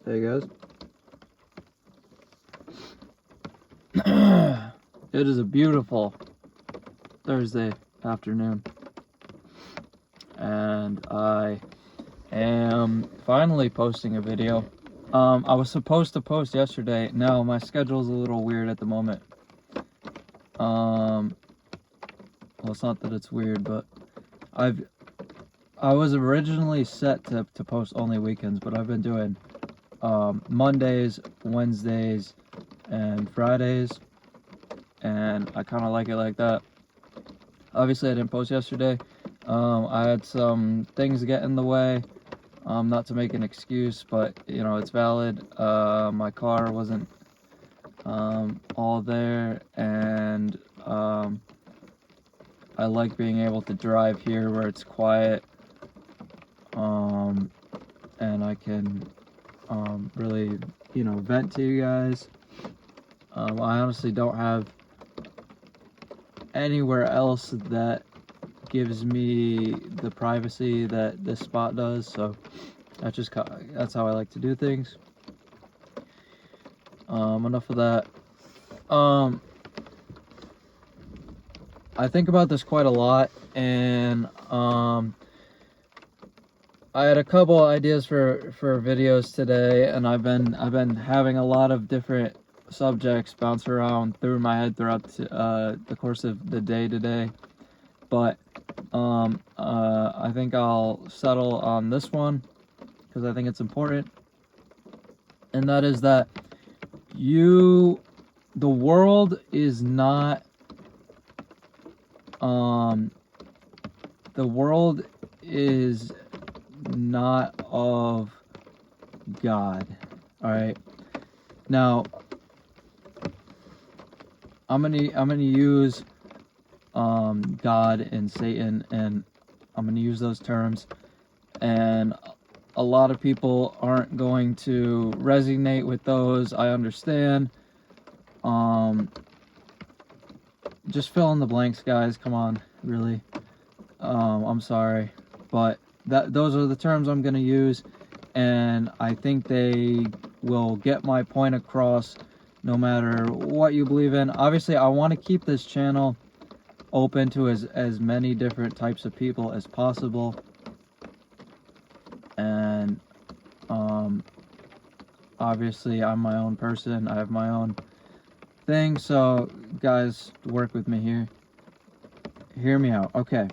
Hey guys. It is a beautiful Thursday afternoon, and I am finally posting a video. I was supposed to post yesterday. No, my schedule's a little weird at the moment. Well, it's not that it's weird, but I was originally set to post only weekends, but I've been doing Mondays, Wednesdays, and Fridays, and I kind of like it like that. Obviously, I didn't post yesterday. I had some things get in the way. Not to make an excuse, but you know, it's valid. My car wasn't all there, and I like being able to drive here where it's quiet, and I can really, you know, vent to you guys. I honestly don't have anywhere else that gives me the privacy that this spot does, so that's how I like to do things. Enough of that. I think about this quite a lot, and I had a couple ideas for videos today, and I've been having a lot of different subjects bounce around through my head throughout the course of the day today. But I think I'll settle on this one because I think it's important, and that is that the world is not the world is not of God. All right. Now, I'm gonna use God and Satan, and I'm gonna use those terms, and a lot of people aren't going to resonate with those. I understand. Just fill in the blanks, guys. Come on, really. I'm sorry, but those are the terms I'm gonna use, and I think they will get my point across no matter what you believe in. Obviously, I want to keep this channel open to as many different types of people as possible, and obviously I'm my own person. I have my own thing, so guys, work with me here. Hear me out. Okay.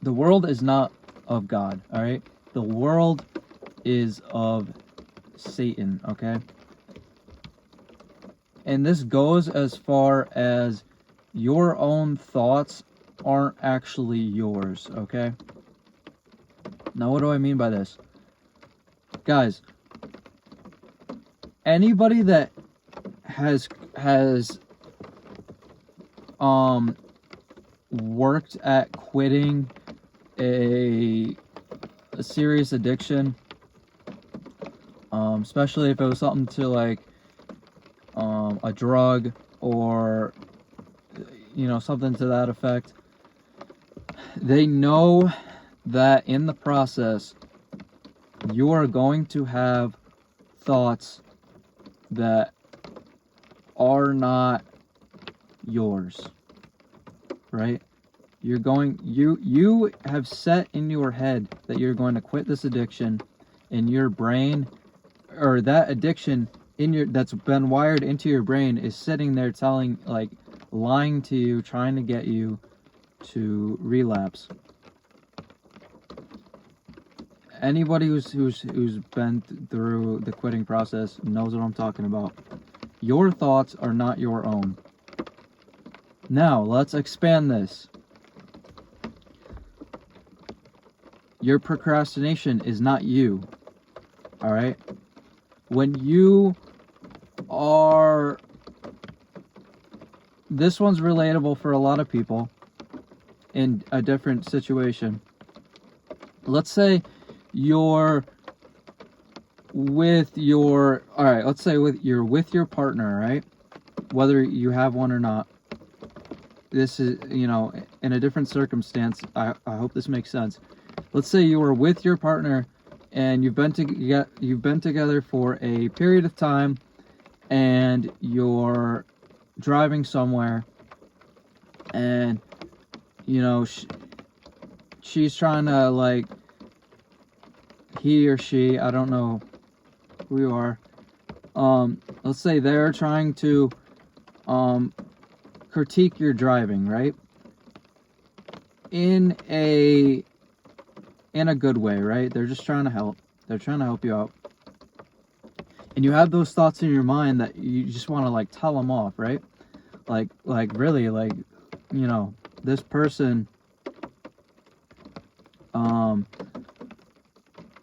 The world is not of God, all right? The world is of Satan, okay? And this goes as far as your own thoughts aren't actually yours, okay? Now, what do I mean by this? Guys, anybody that has worked at quitting a serious addiction, especially if it was something to like a drug or, you know, something to that effect, they know that in the process you are going to have thoughts that are not yours, right? You have set in your head that you're going to quit this addiction, and your brain, or that addiction that's been wired into your brain, is sitting there lying to you, trying to get you to relapse. Anybody who's been through the quitting process knows what I'm talking about. Your thoughts are not your own. Now, let's expand this. Your procrastination is not you. All right? When you are... This one's relatable for a lot of people in a different situation. Let's say you're with your... Alright, let's say you're with your partner, right? Whether you have one or not. This is, you know, in a different circumstance. I hope this makes sense. Let's say you were with your partner and you've been together for a period of time, and you're driving somewhere, and she's trying to, like, he or she, I don't know who you are, let's say they're trying to critique your driving, right? In a good way, right? They're just trying to help. They're trying to help you out. And you have those thoughts in your mind that you just want to, like, tell them off, right? Like really, like, this person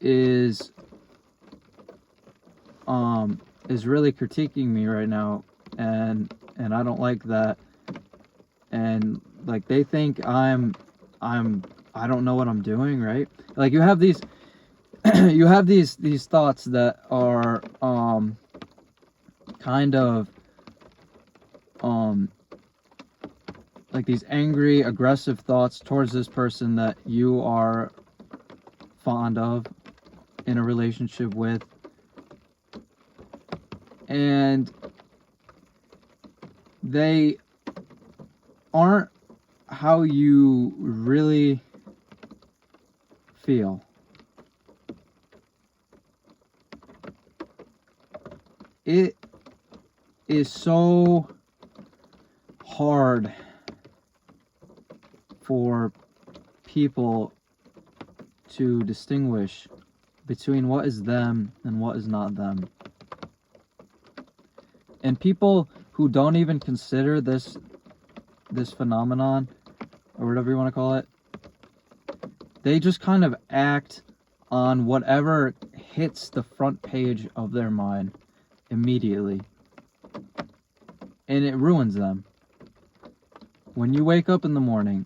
is really critiquing me right now, and I don't like that, and, like, they think I don't know what I'm doing, right? Like, you have these you have these thoughts that are kind of like these angry, aggressive thoughts towards this person that you are fond of, in a relationship with, and they aren't how you really feel. It is so hard for people to distinguish between what is them and what is not them. And people who don't even consider this phenomenon, or whatever you want to call it, they just kind of act on whatever hits the front page of their mind immediately. And it ruins them. When you wake up in the morning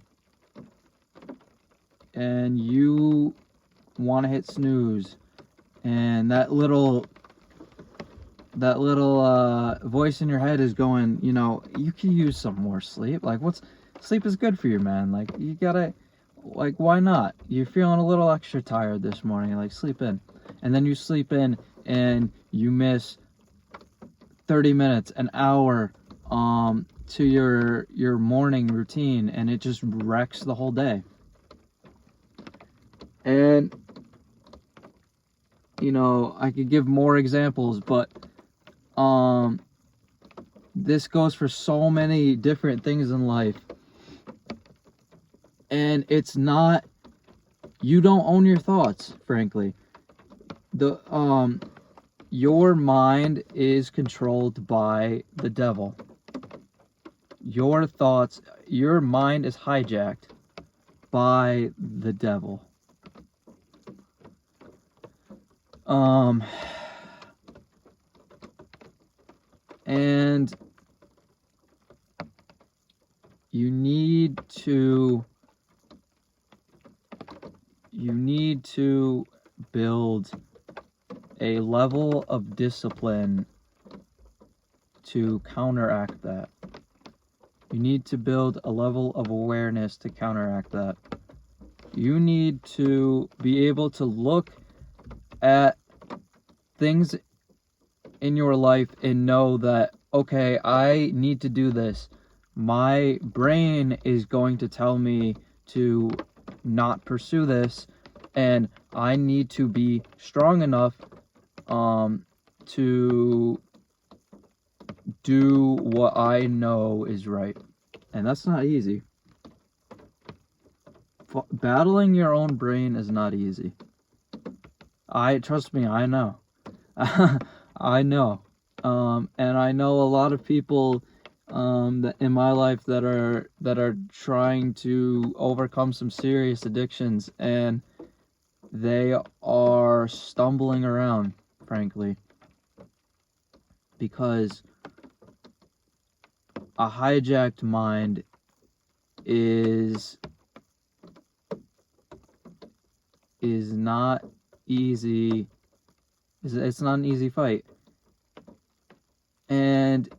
and you want to hit snooze, and that little voice in your head is going, you can use some more sleep. Like, sleep is good for you, man. Like, you gotta, like, why not? You're feeling a little extra tired this morning, like, sleep in. And then you sleep in and you miss 30 minutes, an hour to your morning routine, and it just wrecks the whole day. And I could give more examples, but this goes for so many different things in life. And it's not, you don't own your thoughts, frankly. Your mind is controlled by the devil. Your thoughts, your mind is hijacked by the devil. And you need to build a level of discipline to counteract that. You need to build a level of awareness to counteract that. You need to be able to look at things in your life and know that, okay, I need to do this. My brain is going to tell me to not pursue this, and I need to be strong enough to do what I know is right. And that's not easy. Battling your own brain is not easy. Trust me, I know. I know. And I know a lot of people that in my life that are trying to overcome some serious addictions, and they are stumbling around, frankly, because a hijacked mind is not easy. It's not an easy fight. And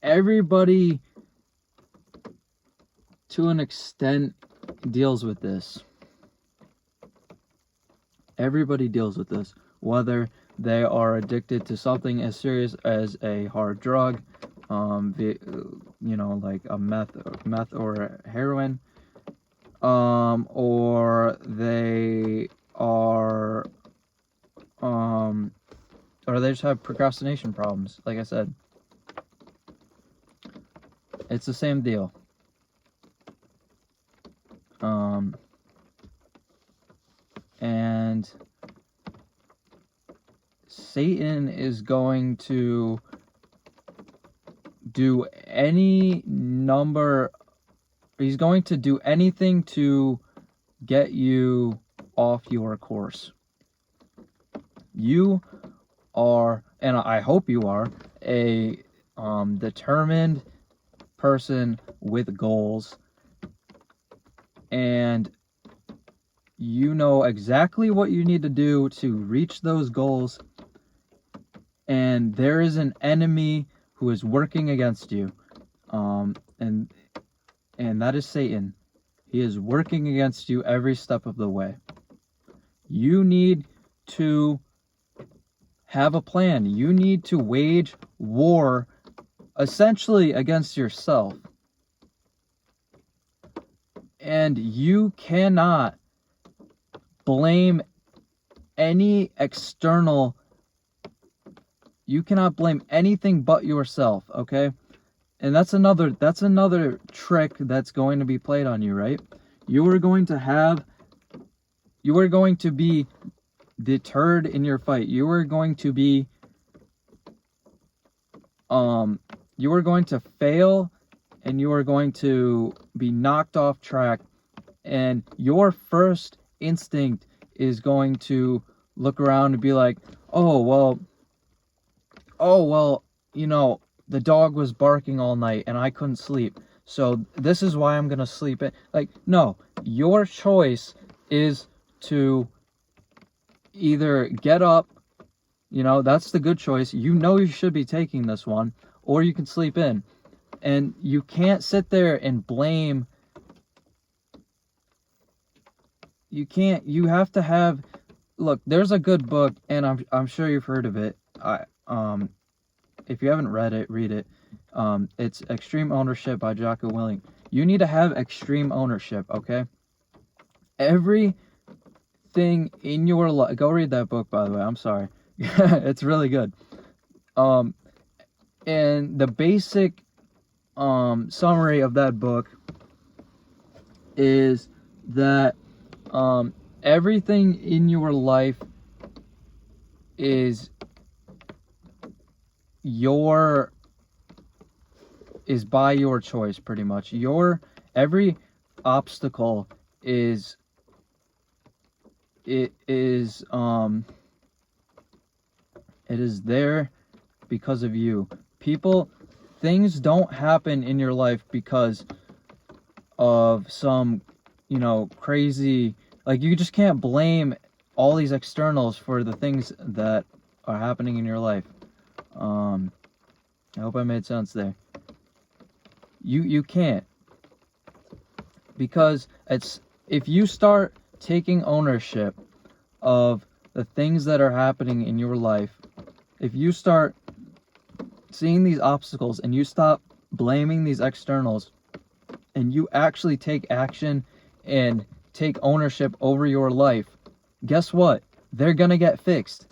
everybody, to an extent, deals with this. Everybody deals with this, whether they are addicted to something as serious as a hard drug, like a meth or heroin, or they are, or they just have procrastination problems. Like I said, it's the same deal. And Satan is going to do any number, he's going to do anything to get you off your course. You are, and I hope you are, a determined person with goals, and you know exactly what you need to do to reach those goals, and there is an enemy who is working against you, and that is Satan. He is working against you every step of the way. You need to have a plan. You need to wage war essentially against yourself. And you cannot blame any external, you cannot blame anything but yourself, okay? And that's another trick that's going to be played on you, right? You are going to be deterred in your fight. You are going to be you are going to fail, and you are going to be knocked off track, and your first instinct is going to look around and be like, oh well, the dog was barking all night and I couldn't sleep, so this is why I'm gonna sleep it. Like, no, your choice is to either get up, that's the good choice, you should be taking this one, or you can sleep in. And you can't sit there and blame. You have to have, look, there's a good book, and I'm sure you've heard of it. If you haven't read it, read it. It's Extreme Ownership by Jocko Willink. You need to have extreme ownership, okay? Everything in your life, go read that book, by the way, I'm sorry. It's really good. And the basic summary of that book is that everything in your life is by your choice, pretty much. Every obstacle is there because of you. Things don't happen in your life because of some, crazy, like, you just can't blame all these externals for the things that are happening in your life. I hope I made sense there. You can't, because if you start taking ownership of the things that are happening in your life, if you start seeing these obstacles and you stop blaming these externals, and you actually take action and take ownership over your life, guess what? They're gonna get fixed.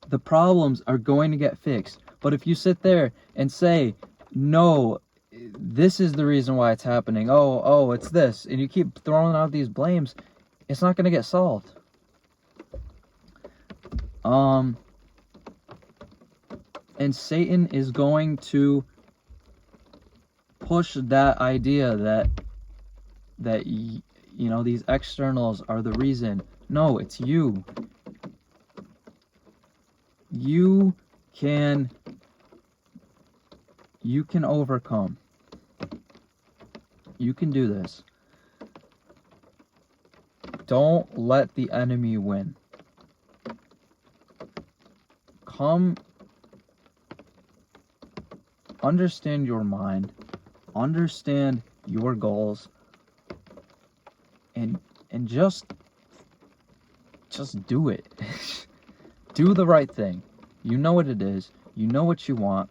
The problems are going to get fixed. But if you sit there and say, no, this is the reason why it's happening, oh, it's this, and you keep throwing out these blames, it's not gonna get solved. And Satan is going to push that idea that these externals are the reason. No, it's you. You can overcome. You can do this. Don't let the enemy win. Understand your mind, understand your goals, and just just do it. Do the right thing. You know what it is. You know what you want.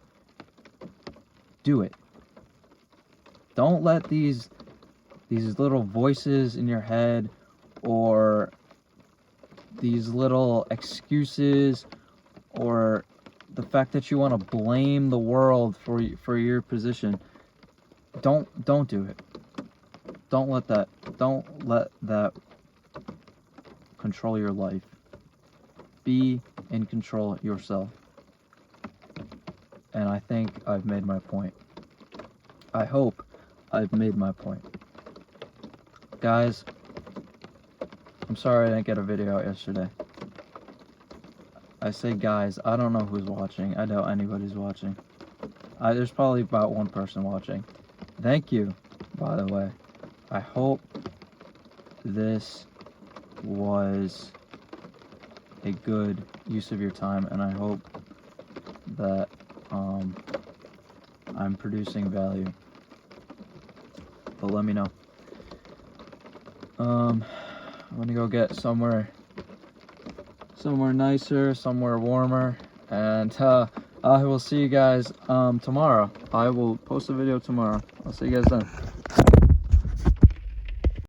Do it. Don't let these little voices in your head, or these little excuses, or the fact that you want to blame the world for your position. Don't do it. Don't let that control your life. Be in control yourself. And I think I've made my point. I hope I've made my point. Guys, I'm sorry I didn't get a video out yesterday. I say guys, I don't know who's watching. I doubt anybody's watching. There's probably about one person watching. Thank you, by the way. I hope this was a good use of your time, and I hope that I'm producing value. But let me know. I'm gonna go get somewhere nicer, somewhere warmer, and I will see you guys tomorrow. I will post a video tomorrow. I'll see you guys then.